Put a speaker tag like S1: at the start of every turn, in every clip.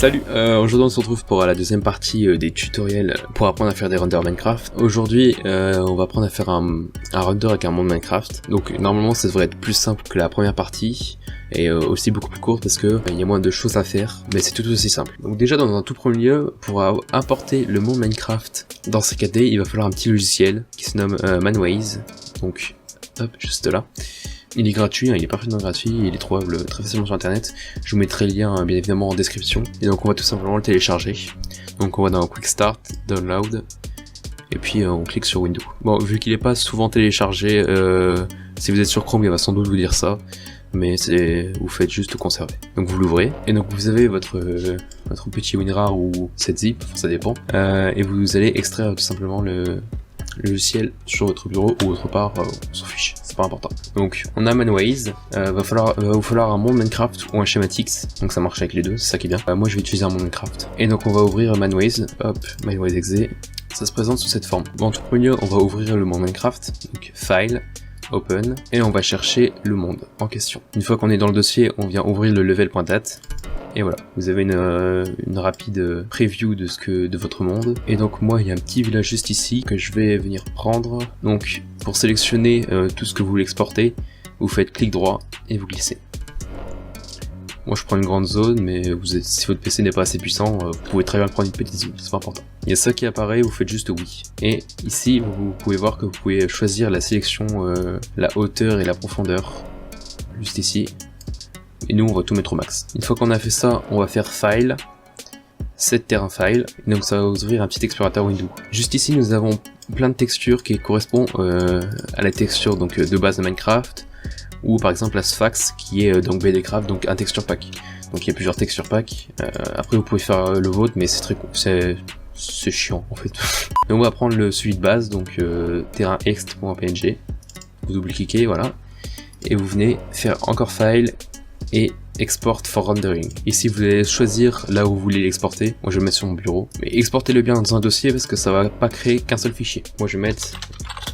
S1: Salut, aujourd'hui on se retrouve pour la deuxième partie des tutoriels pour apprendre à faire des renders Minecraft. Aujourd'hui on va apprendre à faire un render avec un monde Minecraft. Donc normalement ça devrait être plus simple que la première partie et aussi beaucoup plus courte parce que il y a moins de choses à faire, mais c'est tout aussi simple. Donc déjà dans un tout premier lieu, pour importer le monde Minecraft dans CKD, il va falloir un petit logiciel qui se nomme Manways. Donc hop, juste là. Il est gratuit, hein, il est parfaitement gratuit, il est trouvable très facilement sur internet. Je vous mettrai le lien bien évidemment en description. Et donc on va tout simplement le télécharger. Donc on va dans Quick Start, Download, et puis on clique sur Windows. Bon, vu qu'il n'est pas souvent téléchargé, si vous êtes sur Chrome il va sans doute vous dire ça, mais vous faites juste conserver. Donc vous l'ouvrez, et donc vous avez votre petit WinRAR ou 7zip, ça dépend, et vous allez extraire tout simplement le logiciel sur votre bureau ou autre part, on s'en fiche, c'est pas important. Donc on a Manways, va vous falloir un monde Minecraft ou un Schematics, donc ça marche avec les deux, c'est ça qui est bien. Moi je vais utiliser un monde Minecraft. Et donc on va ouvrir Manways, hop, Manways exe, ça se présente sous cette forme. Bon, en tout premier lieu, on va ouvrir le monde Minecraft, donc File, Open, et on va chercher le monde en question. Une fois qu'on est dans le dossier, on vient ouvrir le level.dat. Et voilà, vous avez une rapide preview de votre monde. Et donc moi, il y a un petit village juste ici que je vais venir prendre. Donc pour sélectionner tout ce que vous voulez exporter, vous faites clic droit et vous glissez. Moi je prends une grande zone, mais si votre PC n'est pas assez puissant, vous pouvez très bien prendre une petite zone, c'est pas important. Il y a ça qui apparaît, vous faites juste oui. Et ici, vous pouvez voir que vous pouvez choisir la sélection, la hauteur et la profondeur. Juste ici. Et nous on va tout mettre au max. Une fois qu'on a fait ça, on va faire File, Set Terrain File, et donc ça va ouvrir un petit explorateur Windows. Juste ici nous avons plein de textures qui correspondent à la texture donc, de base de Minecraft, ou par exemple la Sphax qui est donc BDcraft, donc un texture pack. Donc il y a plusieurs texture packs, après vous pouvez faire le vôtre, mais c'est chiant en fait. Et on va prendre celui de base, donc terrainExt.png, vous double-cliquez, voilà, et vous venez faire encore File, et Export for Rendering. Ici vous allez choisir là où vous voulez l'exporter. Moi je vais le mettre sur mon bureau. Mais exportez-le bien dans un dossier parce que ça va pas créer qu'un seul fichier. Moi je vais mettre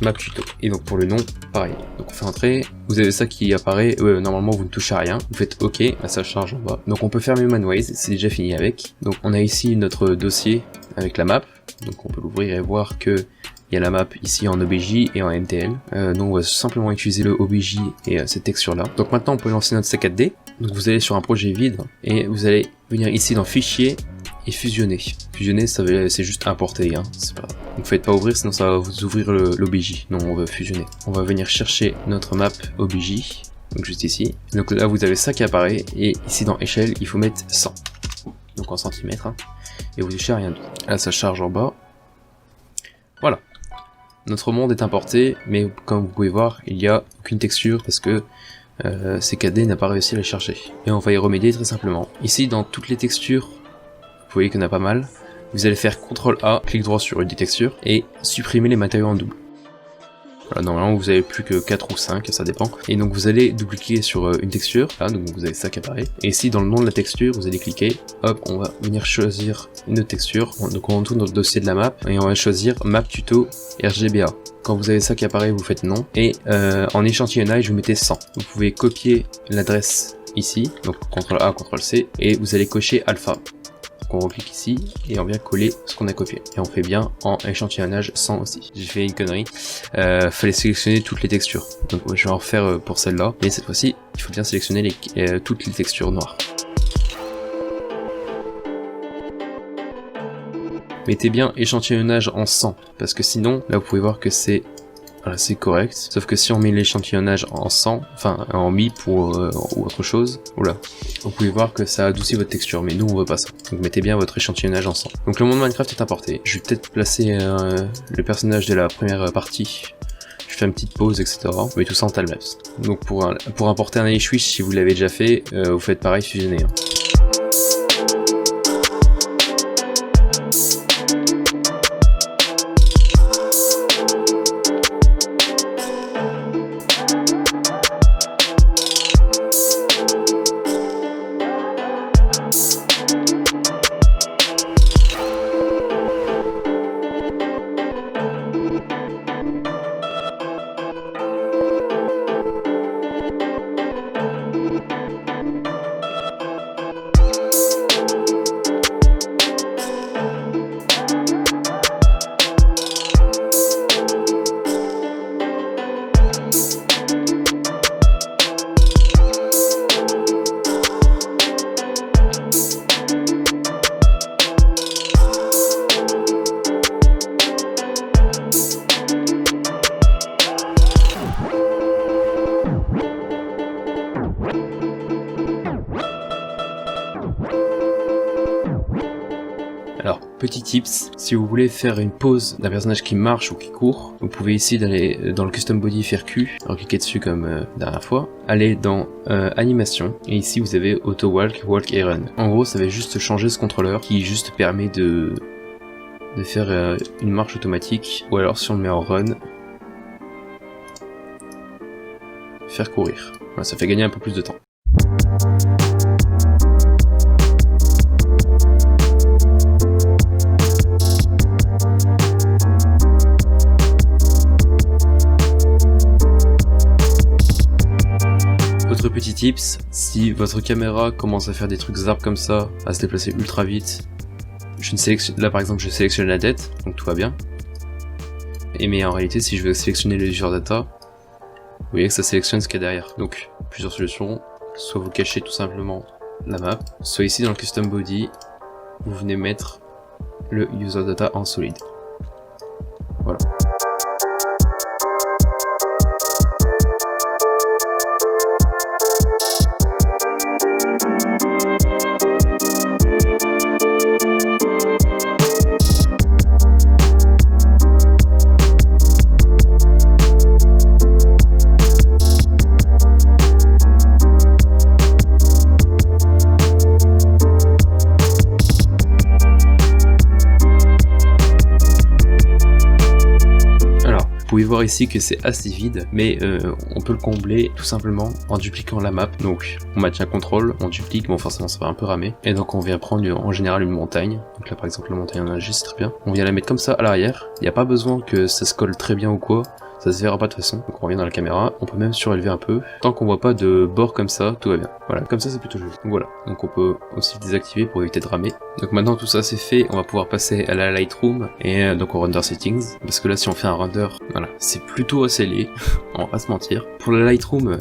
S1: map tuto. Et donc pour le nom, pareil. Donc on fait entrer. Vous avez ça qui apparaît. Normalement vous ne touchez à rien. Vous faites OK, là, ça charge en bas. Donc on peut fermer Manways, c'est déjà fini avec. Donc on a ici notre dossier avec la map. Donc on peut l'ouvrir et voir que il y a la map ici en OBJ et en MTL. Donc on va simplement utiliser le OBJ et cette texture là. Donc maintenant on peut lancer notre C4D. Donc vous allez sur un projet vide et vous allez venir ici dans Fichier et fusionner. Fusionner c'est juste importer, hein. Donc faites pas ouvrir sinon ça va vous ouvrir l'OBJ. Non, on veut fusionner. On va venir chercher notre map OBJ. Donc juste ici. Donc là vous avez ça qui apparaît et ici dans échelle il faut mettre 100. Donc en centimètres. Hein. Et vous touchez à rien d'autre. Là ça charge en bas. Voilà. Notre monde est importé, mais comme vous pouvez voir, il n'y a aucune texture parce que CKD n'a pas réussi à la charger. Et on va y remédier très simplement. Ici, dans toutes les textures, vous voyez qu'il y en a pas mal. Vous allez faire CTRL A, clic droit sur une des textures, et supprimer les matériaux en double. Voilà, normalement vous avez plus que 4 ou 5, ça dépend. Et donc vous allez double-cliquer sur une texture, là, donc vous avez ça qui apparaît. Et ici dans le nom de la texture, vous allez cliquer, hop, on va venir choisir une autre texture. Donc on retourne dans le dossier de la map, et on va choisir Map Tuto RGBA. Quand vous avez ça qui apparaît, vous faites non. Et en échantillonnage, vous mettez 100. Vous pouvez copier l'adresse ici, donc CTRL A, CTRL C, et vous allez cocher alpha. Donc on reclique ici et on vient coller ce qu'on a copié. Et on fait bien en échantillonnage 100 aussi. J'ai fait une connerie. Fallait sélectionner toutes les textures. Donc je vais en refaire pour celle-là. Et cette fois-ci, il faut bien sélectionner toutes les textures noires. Mettez bien échantillonnage en 100. Parce que sinon, là vous pouvez voir que c'est... Voilà, c'est correct, sauf que si on met l'échantillonnage en 100, enfin en MIP ou autre chose, oula, vous pouvez voir que ça adoucit votre texture, mais nous on veut pas ça. Donc mettez bien votre échantillonnage en 100. Donc le monde Minecraft est importé. Je vais peut-être placer le personnage de la première partie. Je fais une petite pause, etc. Mais tout ça en timelapse. Donc pour importer un iSwitch, si vous l'avez déjà fait, vous faites pareil, fusionner. Hein. Petit tips, si vous voulez faire une pose d'un personnage qui marche ou qui court, vous pouvez ici d'aller dans le custom body faire Q, cliquer dessus comme dernière fois, aller dans animation, et ici vous avez auto walk, walk et run. En gros ça va juste changer ce contrôleur qui juste permet de faire une marche automatique, ou alors si on le met en run, faire courir. Voilà, ça fait gagner un peu plus de temps. Autre petit tips, si votre caméra commence à faire des trucs zarb comme ça, à se déplacer ultra vite, là par exemple je sélectionne la tête, donc tout va bien. Mais en réalité si je veux sélectionner le user data, vous voyez que ça sélectionne ce qu'il y a derrière. Donc plusieurs solutions, soit vous cachez tout simplement la map, soit ici dans le custom body, vous venez mettre le user data en solide. Voilà. Vous pouvez voir ici que c'est assez vide, mais on peut le combler tout simplement en dupliquant la map. Donc on maintient contrôle, on duplique, bon forcément ça va un peu ramer, et donc on vient prendre en général une montagne. Donc là par exemple la montagne en AG c'est très bien. On vient la mettre comme ça à l'arrière, il n'y a pas besoin que ça se colle très bien ou quoi, ça se verra pas de toute façon. Donc on revient dans la caméra, on peut même surélever un peu, tant qu'on voit pas de bord comme ça, tout va bien. Voilà, comme ça c'est plutôt joli. Donc voilà, donc on peut aussi désactiver pour éviter de ramer. Donc maintenant tout ça c'est fait, on va pouvoir passer à la Lightroom et donc au render settings, parce que là si on fait un render, voilà, c'est plutôt assez laid, on va pas se mentir. Pour la Lightroom,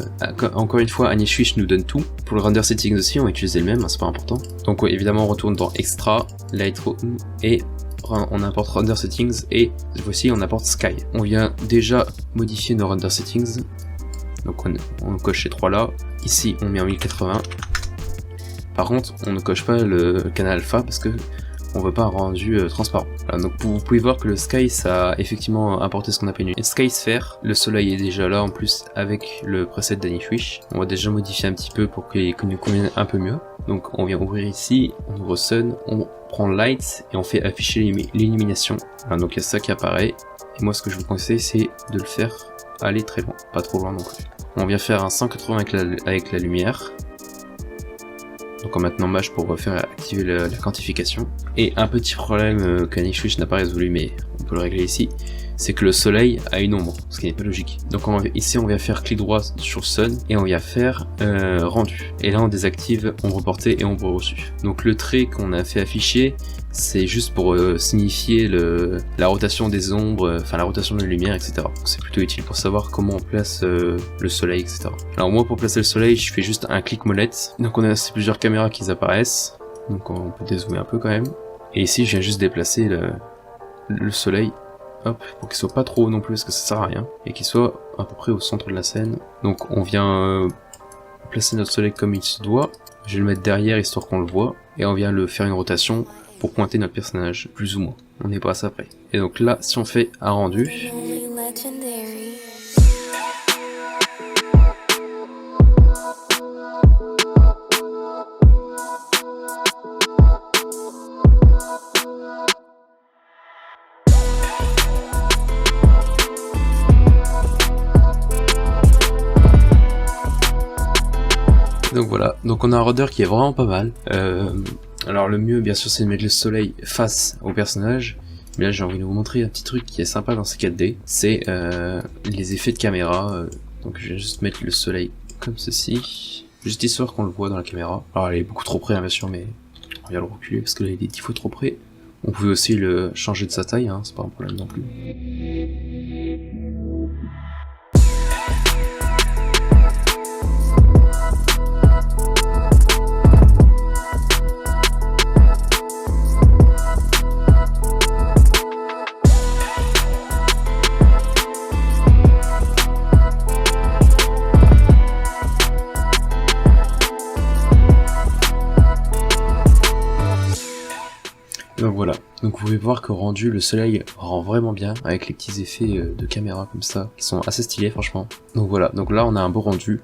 S1: encore une fois Anish nous donne tout. Pour le render settings aussi, on va utiliser le même, hein, c'est pas important. Donc ouais, évidemment on retourne dans Extra, Lightroom et on importe render settings, et cette fois-ci on importe sky. On vient déjà modifier nos render settings, donc on coche ces trois là. Ici on met en 1080. Par contre on ne coche pas le canal alpha parce que on veut pas un rendu transparent. Voilà, donc vous pouvez voir que le sky ça a effectivement apporté ce qu'on appelle une sky sphere. Le soleil est déjà là en plus avec le preset d'Anish. On va déjà modifier un petit peu pour qu'il nous convienne un peu mieux. Donc on vient ouvrir ici, on ouvre sun, on prend light et on fait afficher l'illumination. Voilà, donc il y a ça qui apparaît. Et moi ce que je vous conseille c'est de le faire aller très loin, pas trop loin non plus. On vient faire un 180 avec la lumière. Donc en maintenant mâche pour faire activer la quantification. Et un petit problème qu'Anish n'a pas résolu, mais on peut le régler ici, c'est que le soleil a une ombre, ce qui n'est pas logique. Donc ici on vient faire clic droit sur sun et on vient faire rendu. Et là on désactive ombre portée et ombre reçue. Donc le trait qu'on a fait afficher, c'est juste pour signifier la rotation des ombres, enfin la rotation de la lumière, etc. C'est plutôt utile pour savoir comment on place le soleil, etc. Alors moi pour placer le soleil, je fais juste un clic molette. Donc on a plusieurs caméras qui apparaissent. Donc on peut dézoomer un peu quand même. Et ici je viens juste déplacer le soleil. Hop, pour qu'il soit pas trop haut non plus parce que ça sert à rien. Et qu'il soit à peu près au centre de la scène. Donc on vient placer notre soleil comme il se doit. Je vais le mettre derrière histoire qu'on le voit. Et on vient le faire une rotation pour pointer notre personnage, plus ou moins. On n'est pas à ça près. Et donc là, si on fait un rendu... Donc voilà, donc on a un render qui est vraiment pas mal. Alors le mieux bien sûr c'est de mettre le soleil face au personnage. Mais là j'ai envie de vous montrer un petit truc qui est sympa dans ces 4D. C'est les effets de caméra. Donc je vais juste mettre le soleil comme ceci. Juste histoire qu'on le voit dans la caméra. Alors elle est beaucoup trop près hein, bien sûr, mais on vient le reculer parce que là il est 10 fois trop près. On pouvait aussi le changer de sa taille, hein, c'est pas un problème non plus. Donc voilà, Donc vous pouvez voir que rendu, le soleil rend vraiment bien avec les petits effets de caméra comme ça qui sont assez stylés franchement. Donc voilà, donc là on a un beau rendu.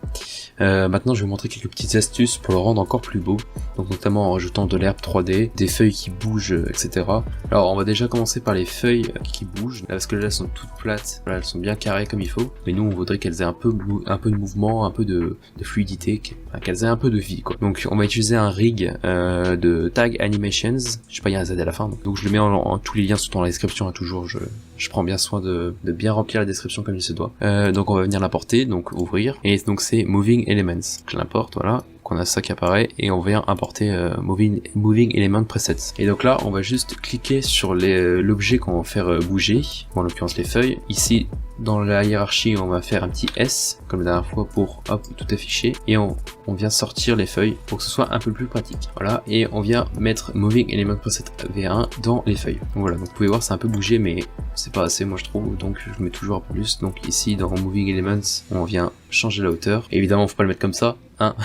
S1: Maintenant je vais vous montrer quelques petites astuces pour le rendre encore plus beau, donc notamment en rajoutant de l'herbe 3D, des feuilles qui bougent, etc. Alors on va déjà commencer par les feuilles qui bougent, parce que là elles sont toutes plates, voilà, elles sont bien carrées comme il faut, mais nous on voudrait qu'elles aient un peu de mouvement, un peu de fluidité, qu'elles aient un peu de vie quoi. Donc on va utiliser un rig de Tag Animations, je sais pas, il y a un Z à la fin, donc je le mets tous les liens sont dans la description, hein, toujours je prends bien soin de bien remplir la description comme il se doit. Donc on va venir l'importer, donc ouvrir, et donc c'est Moving Elements, je l'importe, voilà, qu'on a ça qui apparaît, et on vient importer Moving Element Presets. Et donc là on va juste cliquer sur l'objet qu'on va faire bouger, en l'occurrence les feuilles. Ici dans la hiérarchie on va faire un petit S comme la dernière fois pour hop tout afficher, et on vient sortir les feuilles pour que ce soit un peu plus pratique. Voilà, et on vient mettre Moving Element Preset V1 dans les feuilles. Donc voilà, donc vous pouvez voir c'est un peu bougé mais c'est pas assez moi je trouve, donc je mets toujours un peu plus. Donc ici dans Moving Elements on vient changer la hauteur, évidemment faut pas le mettre comme ça, hein.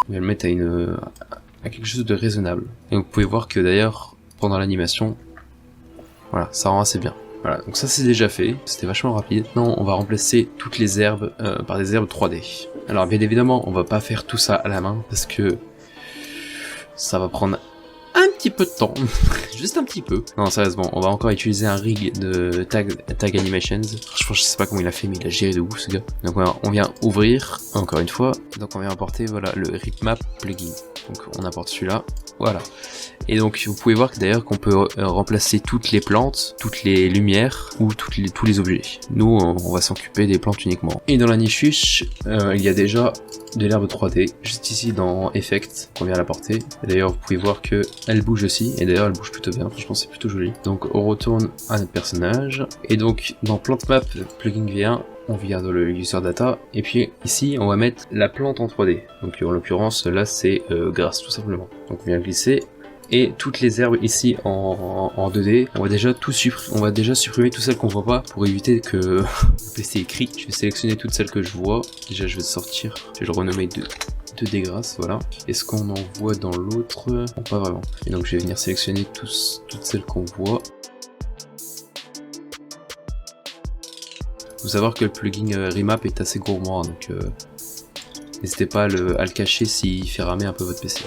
S1: On va le mettre à quelque chose de raisonnable. Et vous pouvez voir que d'ailleurs pendant l'animation, voilà, ça rend assez bien. Voilà, donc ça c'est déjà fait, c'était vachement rapide. Maintenant on va remplacer toutes les herbes par des herbes 3D. Alors bien évidemment on va pas faire tout ça à la main parce que ça va prendre un petit peu de temps, juste un petit peu. Non sérieusement, on va encore utiliser un rig de Tag Animations. Franchement je sais pas comment il a fait mais il a géré de ouf ce gars. Donc voilà, on vient ouvrir, encore une fois, donc on vient importer voilà le Ritmap plugin. Donc on importe celui-là, voilà. Et donc vous pouvez voir que d'ailleurs qu'on peut remplacer toutes les plantes, toutes les lumières ou tous les objets. Nous on va s'occuper des plantes uniquement. Et dans la niche il y a déjà de l'herbe 3D juste ici dans Effect qu'on vient l'apporter. Et d'ailleurs vous pouvez voir que elle bouge aussi, et d'ailleurs elle bouge plutôt bien, franchement c'est plutôt joli. Donc on retourne à notre personnage, et donc dans Plant Map plugin V1 on vient dans le user data, et puis ici on va mettre la plante en 3D. Donc en l'occurrence là c'est grasse tout simplement. Donc on vient glisser, et toutes les herbes ici en 2D, on va déjà supprimer toutes celles qu'on voit pas pour éviter que le PC écrit. Je vais sélectionner toutes celles que je vois. Déjà je vais sortir, je vais le renommer 2D grasse, voilà. Est-ce qu'on en voit dans l'autre? Non, pas vraiment. Et donc je vais venir sélectionner toutes celles qu'on voit. Faut savoir que le plugin Remap est assez gourmand, donc n'hésitez pas à le cacher s'il fait ramer un peu votre PC.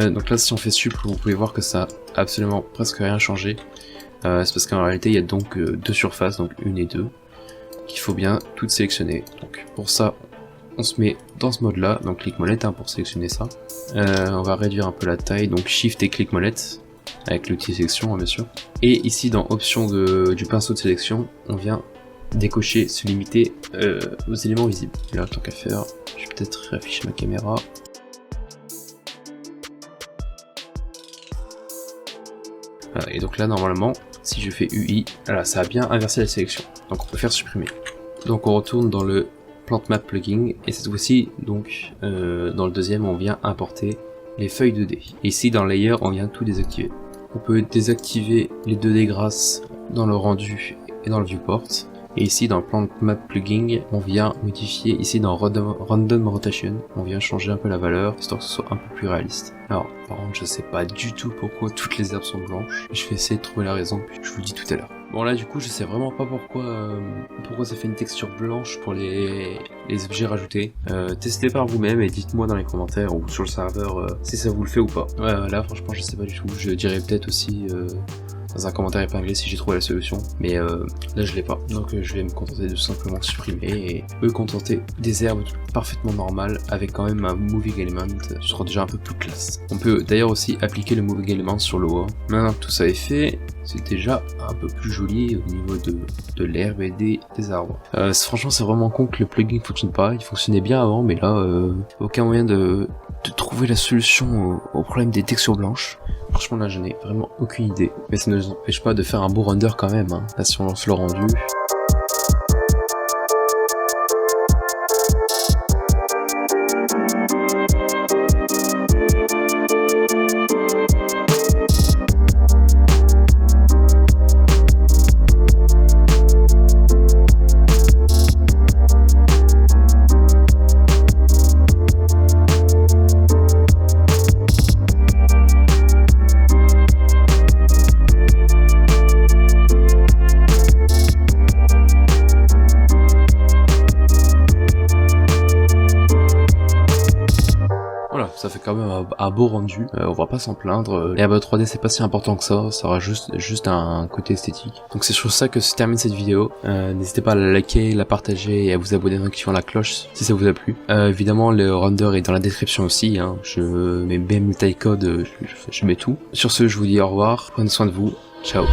S1: Donc là si on fait sup, vous pouvez voir que ça a absolument presque rien changé. C'est parce qu'en réalité il y a donc deux surfaces, donc une et deux, qu'il faut bien toutes sélectionner. Donc pour ça on se met dans ce mode là, donc clic molette pour sélectionner ça. On va réduire un peu la taille, donc shift et clic molette avec l'outil sélection bien sûr. Et ici dans option du pinceau de sélection, on vient décocher, se limiter aux éléments visibles. Et là tant qu'à faire, je vais peut-être réafficher ma caméra. Voilà, et donc là normalement si je fais UI, voilà, ça a bien inversé la sélection, donc on peut faire supprimer. Donc on retourne dans le Plant Map plugin, et cette fois-ci donc dans le deuxième on vient importer les feuilles 2D. Et ici dans Layer on vient tout désactiver. On peut désactiver les 2D grasses dans le rendu et dans le viewport. Et ici dans le Plant Map plugin, on vient modifier ici dans Random Rotation, on vient changer un peu la valeur, histoire que ce soit un peu plus réaliste. Alors par contre je sais pas du tout pourquoi toutes les herbes sont blanches, je vais essayer de trouver la raison, puis je vous le dis tout à l'heure. Bon là du coup je sais vraiment pas pourquoi ça fait une texture blanche pour les objets rajoutés. Testez par vous-même et dites-moi dans les commentaires ou sur le serveur si ça vous le fait ou pas. Là franchement je sais pas du tout, je dirais peut-être aussi dans un commentaire épinglé si j'ai trouvé la solution, mais là je l'ai pas, donc je vais me contenter de simplement supprimer et me contenter des herbes parfaitement normales avec quand même un moving element, ce sera déjà un peu plus classe. On peut d'ailleurs aussi appliquer le moving element sur le haut. Maintenant que tout ça est fait, c'est déjà un peu plus joli au niveau de l'herbe et des arbres. Franchement c'est vraiment con que le plugin fonctionne pas, il fonctionnait bien avant mais là aucun moyen de trouver la solution au problème des textures blanches. Franchement là je n'ai vraiment aucune idée, mais ça ne nous empêche pas de faire un beau render quand même, hein. Là si on lance le rendu... quand même un beau rendu, on va pas s'en plaindre. Les 3D c'est pas si important que ça aura juste un côté esthétique. Donc c'est sur ça que se termine cette vidéo. N'hésitez pas à la liker, la partager et à vous abonner en activant la cloche si ça vous a plu. Évidemment le render est dans la description aussi, hein. Je mets même le taille code, je mets tout. Sur ce je vous dis au revoir, prenez soin de vous, ciao.